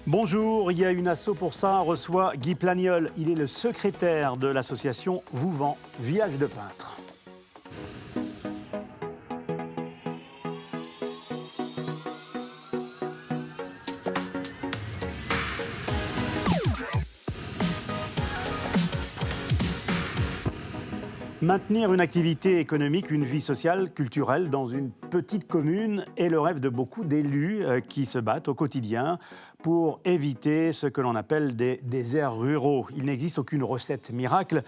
Bonjour, il y a une asso pour ça, on reçoit Guy Plagniol. Il est le secrétaire de l'association Vouvant, village de peintres. Maintenir une activité économique, une vie sociale, culturelle dans une petite commune est le rêve de beaucoup d'élus qui se battent au quotidien pour éviter ce que l'on appelle des déserts ruraux. Il n'existe aucune recette miracle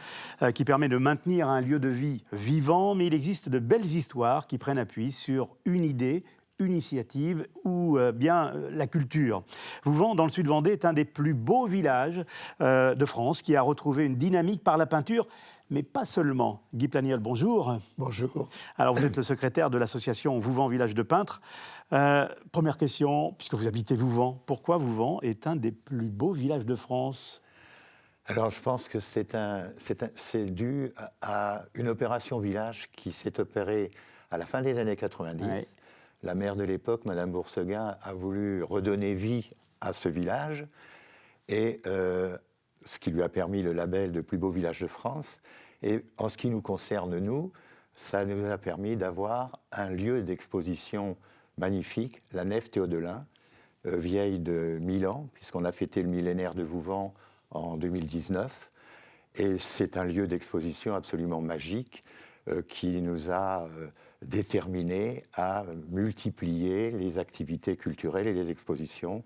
qui permet de maintenir un lieu de vie vivant, mais il existe de belles histoires qui prennent appui sur une idée, une initiative ou bien la culture. Vouvant, dans le sud Vendée, est un des plus beaux villages de France qui a retrouvé une dynamique par la peinture. Mais pas seulement. Guy Plagniol, bonjour. Bonjour. Alors, vous êtes le secrétaire de l'association Vouvant Village de Peintres. Première question, puisque vous habitez Vouvant, pourquoi Vouvant est un des plus beaux villages de France ? Alors, je pense que c'est dû à une opération village qui s'est opérée à la fin des années 90. Ouais. La maire de l'époque, Madame Bourseguin, a voulu redonner vie à ce village et ce qui lui a permis le label de plus beau village de France. Et en ce qui nous concerne, nous, ça nous a permis d'avoir un lieu d'exposition magnifique, la nef Théodelin, vieille de 1000 ans, puisqu'on a fêté le millénaire de Vouvant en 2019. Et c'est un lieu d'exposition absolument magique qui nous a déterminés à multiplier les activités culturelles et les expositions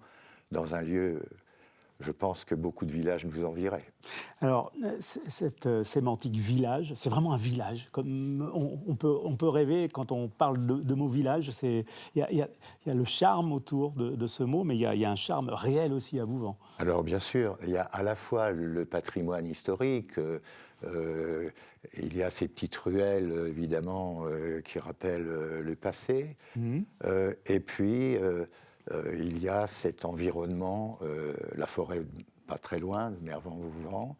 dans un lieu. Je pense que beaucoup de villages nous envieraient. Alors, cette sémantique village, c'est vraiment un village. Comme on peut rêver, quand on parle de mot village, il y a le charme autour de ce mot, mais il y a un charme réel aussi à Vouvant. Alors, bien sûr, il y a à la fois le patrimoine historique, il y a ces petites ruelles, évidemment, qui rappellent le passé, et puis il y a cet environnement, la forêt pas très loin, de Mervan-Vouvant,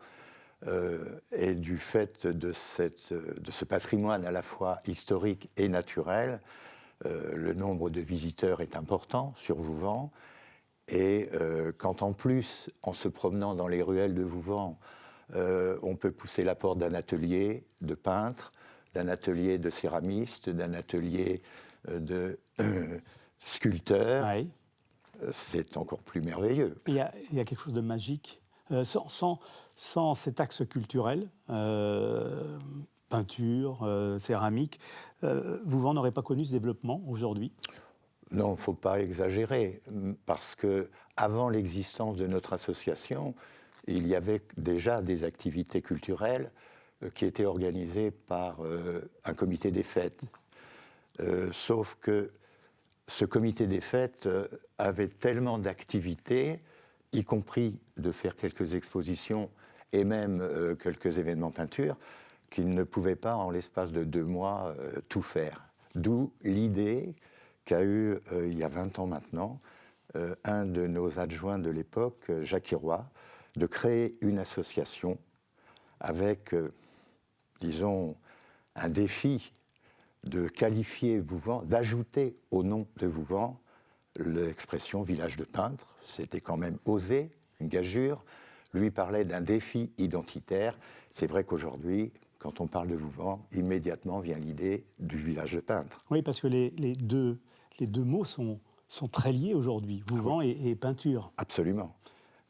et du fait de ce patrimoine à la fois historique et naturel, le nombre de visiteurs est important sur Vouvant, et quand en plus, en se promenant dans les ruelles de Vouvant, on peut pousser la porte d'un atelier de peintre, d'un atelier de céramiste, d'un atelier de sculpteur, Ouais. c'est encore plus merveilleux. Il y a quelque chose de magique. Sans cet axe culturel, peinture, céramique, Vouvant n'aurait pas connu ce développement aujourd'hui ? Non, il ne faut pas exagérer, parce qu'avant l'existence de notre association, il y avait déjà des activités culturelles qui étaient organisées par un comité des fêtes. Sauf que ce comité des fêtes avait tellement d'activités, y compris de faire quelques expositions et même quelques événements peinture, qu'il ne pouvait pas, en l'espace de 2 mois, tout faire. D'où l'idée qu'a eu, il y a 20 ans maintenant, un de nos adjoints de l'époque, Jacques Iroy, de créer une association avec, disons, un défi de qualifier Vouvant, d'ajouter au nom de Vouvant l'expression village de peintres. C'était quand même osé, une gageure. Lui parlait d'un défi identitaire. C'est vrai qu'aujourd'hui, quand on parle de Vouvant, immédiatement vient l'idée du village de peintres. Oui, parce que les deux mots sont très liés aujourd'hui, Vouvant et peinture. Absolument.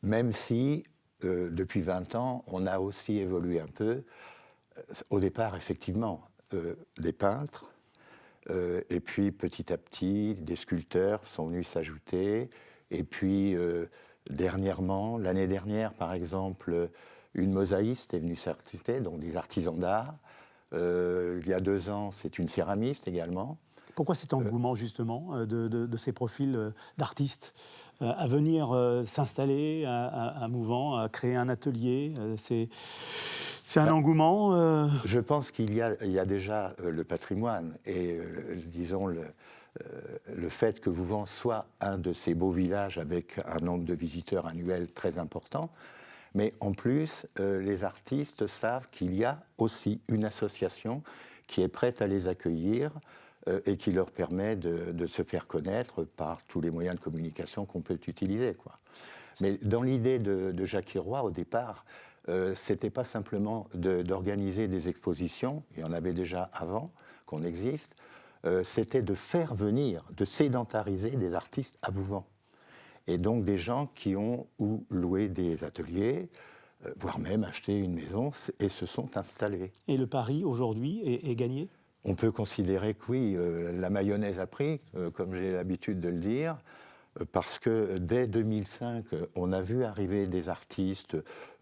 Même si, depuis 20 ans, on a aussi évolué un peu. Au départ, effectivement, des peintres, et puis petit à petit, des sculpteurs sont venus s'ajouter. Et puis, dernièrement, l'année dernière, par exemple, une mosaïste est venue s'ajouter, donc des artisans d'art. Il y a 2 ans, c'est une céramiste également. Pourquoi cet engouement, justement, de ces profils d'artistes à venir s'installer à Vouvant, à créer un atelier c'est un engouement Je pense qu'il y a déjà le patrimoine et, disons, le fait que Vouvant soit un de ces beaux villages avec un nombre de visiteurs annuels très important. Mais en plus, les artistes savent qu'il y a aussi une association qui est prête à les accueillir et qui leur permet de se faire connaître par tous les moyens de communication qu'on peut utiliser, quoi. Mais dans l'idée de Jacques Hiroy, au départ, c'était pas simplement d'organiser des expositions, il y en avait déjà avant qu'on existe, c'était de faire venir, de sédentariser des artistes à Vouvant. Et donc des gens qui ont ou loué des ateliers, voire même acheté une maison et se sont installés. Et le pari aujourd'hui est gagné ? On peut considérer que oui, la mayonnaise a pris, comme j'ai l'habitude de le dire, parce que dès 2005, on a vu arriver des artistes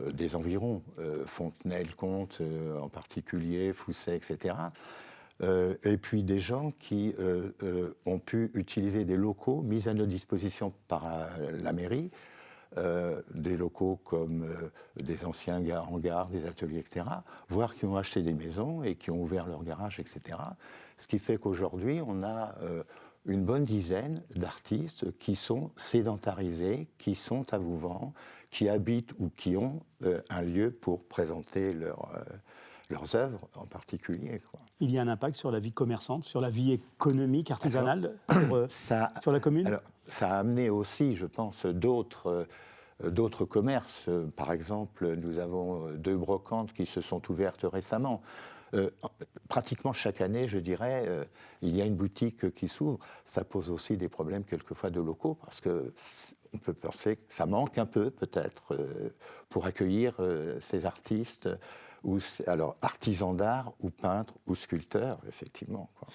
des environs, Fontenay-le-Comte en particulier, Fousset, etc. Et puis des gens qui ont pu utiliser des locaux mis à notre disposition par la mairie, des locaux comme des anciens hangars, des ateliers, etc., voire qui ont acheté des maisons et qui ont ouvert leur garage, etc. Ce qui fait qu'aujourd'hui, on a une bonne dizaine d'artistes qui sont sédentarisés, qui sont à Vouvant, qui habitent ou qui ont un lieu pour présenter leurs œuvres en particulier, quoi. Il y a un impact sur la vie commerçante, sur la vie économique, artisanale, sur la commune ? Alors, ça a amené aussi, je pense, d'autres commerces. Par exemple, nous avons 2 brocantes qui se sont ouvertes récemment. Pratiquement chaque année, je dirais, il y a une boutique qui s'ouvre. Ça pose aussi des problèmes quelquefois de locaux, parce qu'on peut penser que ça manque un peu, peut-être, pour accueillir ces artistes, alors artisans d'art, ou peintres, ou sculpteurs, effectivement, quoi.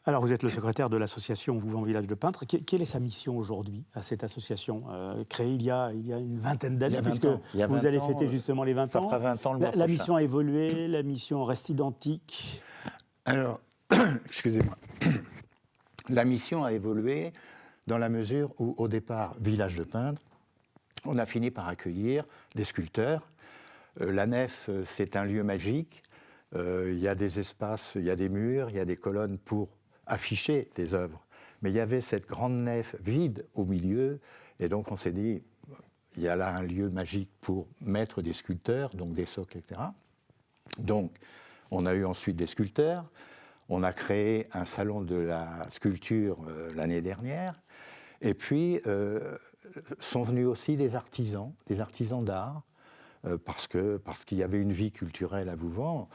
Alors, vous êtes le secrétaire de l'association Vouvant Village de Peintres. Quelle est sa mission aujourd'hui à cette association créée il y a une vingtaine d'années, puisque vous allez fêter justement les 20 ans. Ça fera 20 ans le mois prochain. La mission a évolué, la mission reste identique. Alors, excusez-moi. La mission a évolué dans la mesure où, au départ, Village de Peintres, on a fini par accueillir des sculpteurs. La nef, c'est un lieu magique. Il y a des espaces, il y a des murs, il y a des colonnes pour afficher des œuvres. Mais il y avait cette grande nef vide au milieu, et donc on s'est dit, il y a là un lieu magique pour mettre des sculpteurs, donc des socles, etc. Donc, on a eu ensuite des sculpteurs, on a créé un salon de la sculpture l'année dernière, et puis sont venus aussi des artisans d'art, parce qu'il y avait une vie culturelle à Vouvant.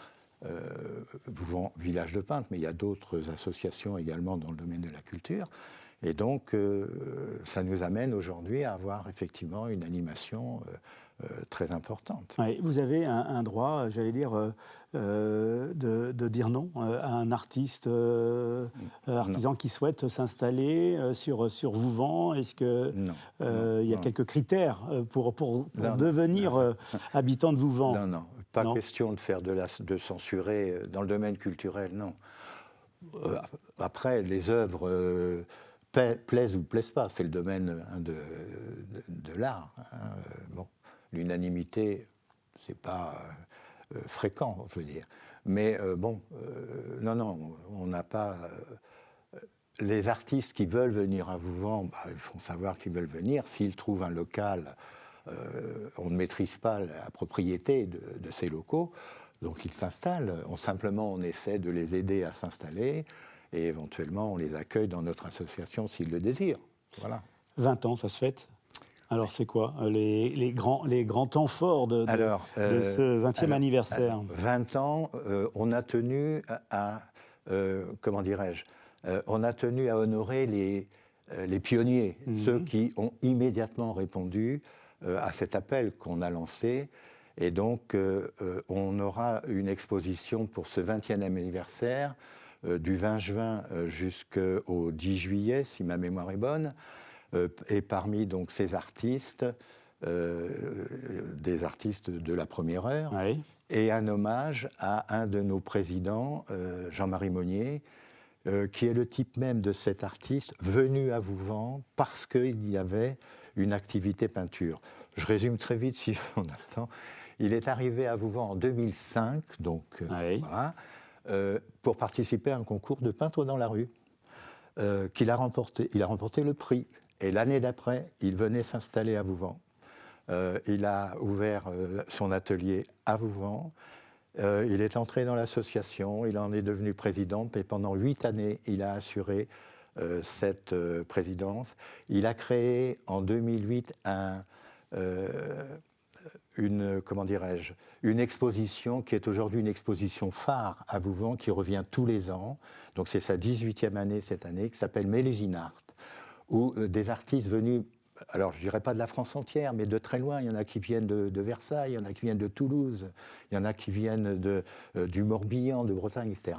Vouvant Village de Peintres, mais il y a d'autres associations également dans le domaine de la culture. Et donc, ça nous amène aujourd'hui à avoir effectivement une animation très importante. Ouais, vous avez un droit, j'allais dire, de dire non à un artiste artisan qui souhaite s'installer sur Vouvant. Est-ce qu'il y a quelques critères pour devenir habitant de Vouvant ? Non. Pas question de censurer dans le domaine culturel, non. Après, les œuvres plaisent ou plaisent pas, c'est le domaine de l'art. Bon, l'unanimité, c'est pas fréquent, je veux dire. Mais non, on n'a pas. Les artistes qui veulent venir à Vouvant, ils font savoir qu'ils veulent venir. S'ils trouvent un local, on ne maîtrise pas la propriété de ces locaux, donc ils s'installent. On essaie de les aider à s'installer et éventuellement on les accueille dans notre association s'ils le désirent. Voilà. 20 ans, ça se fête. Alors c'est quoi les grands temps forts de ce 20e anniversaire? 20 ans, on a tenu à comment dirais-je, on a tenu à honorer les pionniers, ceux qui ont immédiatement répondu à cet appel qu'on a lancé. Et donc, on aura une exposition pour ce 20e anniversaire, du 20 juin jusqu'au 10 juillet, si ma mémoire est bonne. Et parmi donc, ces artistes, des artistes de la première heure, oui. Et un hommage à un de nos présidents, Jean-Marie Monnier, qui est le type même de cet artiste venu à Vouvant parce qu'il y avait une activité peinture. Je résume très vite si on a le temps. Il est arrivé à Vouvant en 2005, donc voilà, pour participer à un concours de peintre dans la rue qu'il a remporté. Il a remporté le prix. Et l'année d'après, il venait s'installer à Vouvant. Il a ouvert son atelier à Vouvant. Il est entré dans l'association, il en est devenu président, et pendant 8 années, il a assuré cette présidence. Il a créé en 2008 comment dirais-je, une exposition qui est aujourd'hui une exposition phare à Vouvant, qui revient tous les ans. Donc c'est sa 18e année cette année, qui s'appelle Mélusine Art, où des artistes venus, alors je ne dirais pas de la France entière, mais de très loin. Il y en a qui viennent de Versailles, il y en a qui viennent de Toulouse, il y en a qui viennent du Morbihan, de Bretagne, etc.,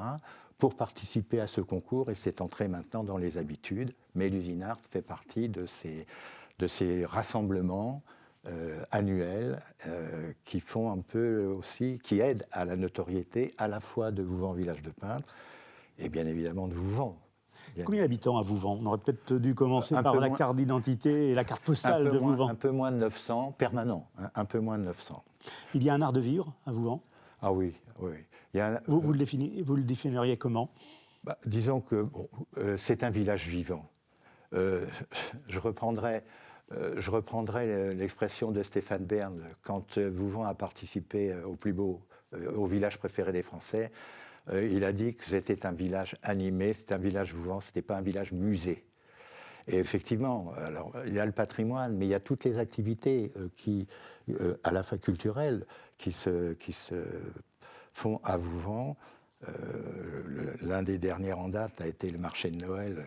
pour participer à ce concours, et c'est entré maintenant dans les habitudes. Mélusine Art fait partie de ces rassemblements annuels qui font un peu aussi, qui aident à la notoriété à la fois de Vouvant village de peintres et bien évidemment de Vouvant. Combien d'habitants à Vouvant? On aurait peut-être dû commencer par la carte d'identité et la carte postale de Vouvant. Un peu moins de 900, permanent, hein, un peu moins de 900. Il y a un art de vivre à Vouvant? Ah oui, oui. Vous le définiriez comment? Disons que c'est un village vivant. Je reprendrai l'expression de Stéphane Bern quand Vouvant a participé au plus beau, au village préféré des Français. Il a dit que c'était un village animé, c'était un village Vouvant, ce n'était pas un village musée. Et effectivement, alors, il y a le patrimoine, mais il y a toutes les activités à la fois culturelles qui se font à Vouvant. L'un des derniers en date a été le marché de Noël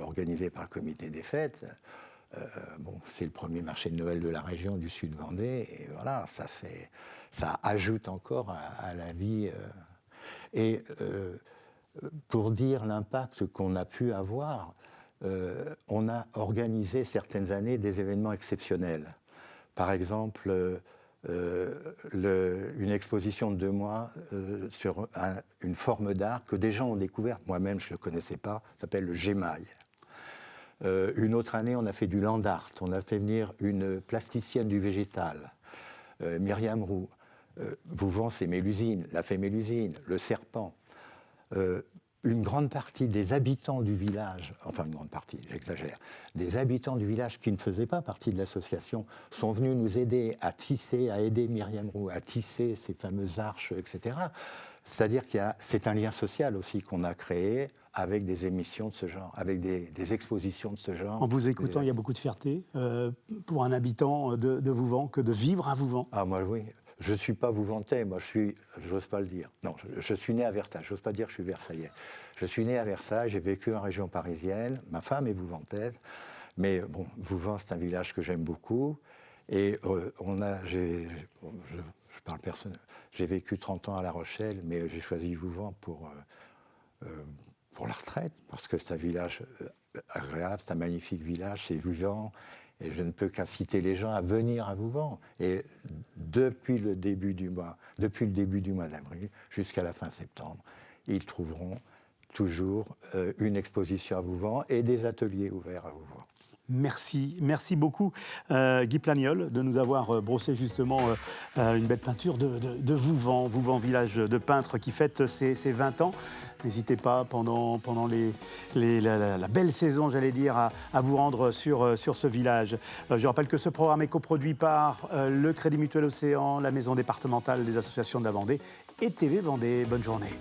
organisé par le comité des fêtes. C'est le premier marché de Noël de la région du Sud Vendée, et voilà, ça ajoute encore à la vie. Et pour dire l'impact qu'on a pu avoir, on a organisé certaines années des événements exceptionnels. Par exemple, une exposition de 2 mois sur une forme d'art que des gens ont découverte, moi-même je ne le connaissais pas, ça s'appelle le gémail. Une autre année, on a fait du land art, on a fait venir une plasticienne du végétal, Myriam Roux. Vouvant, c'est Mélusine, la fée Mélusine, le serpent. Une grande partie des habitants du village, enfin une grande partie, j'exagère, des habitants du village qui ne faisaient pas partie de l'association sont venus nous aider à tisser, à aider Myriam Roux à tisser ces fameuses arches, etc. C'est-à-dire que c'est un lien social aussi qu'on a créé avec des émissions de ce genre, avec des expositions de ce genre. En vous écoutant, il y a beaucoup de fierté pour un habitant de Vouvant que de vivre à Vouvant. Ah moi oui. Je ne suis pas Vouvantais, moi j'ose pas le dire. Non, je suis né à Versailles, j'ose pas dire que je suis Versaillais. Je suis né à Versailles, j'ai vécu en région parisienne, ma femme est Vouvantaise, mais bon, Vouvant c'est un village que j'aime beaucoup, et je parle personnel, j'ai vécu 30 ans à La Rochelle, mais j'ai choisi Vouvant pour la retraite, parce que c'est un village agréable, c'est un magnifique village, c'est vivant. Et je ne peux qu'inciter les gens à venir à Vouvant. Et depuis le début du mois d'avril jusqu'à la fin septembre, ils trouveront toujours une exposition à Vouvant et des ateliers ouverts à Vouvant. Merci beaucoup Guy Plagniol de nous avoir brossé justement une belle peinture de Vouvant, village de peintres qui fête ses 20 ans. N'hésitez pas pendant la belle saison, j'allais dire, à vous rendre sur ce village. Je rappelle que ce programme est coproduit par le Crédit Mutuel Océan, la Maison départementale des associations de la Vendée et TV Vendée. Bonne journée.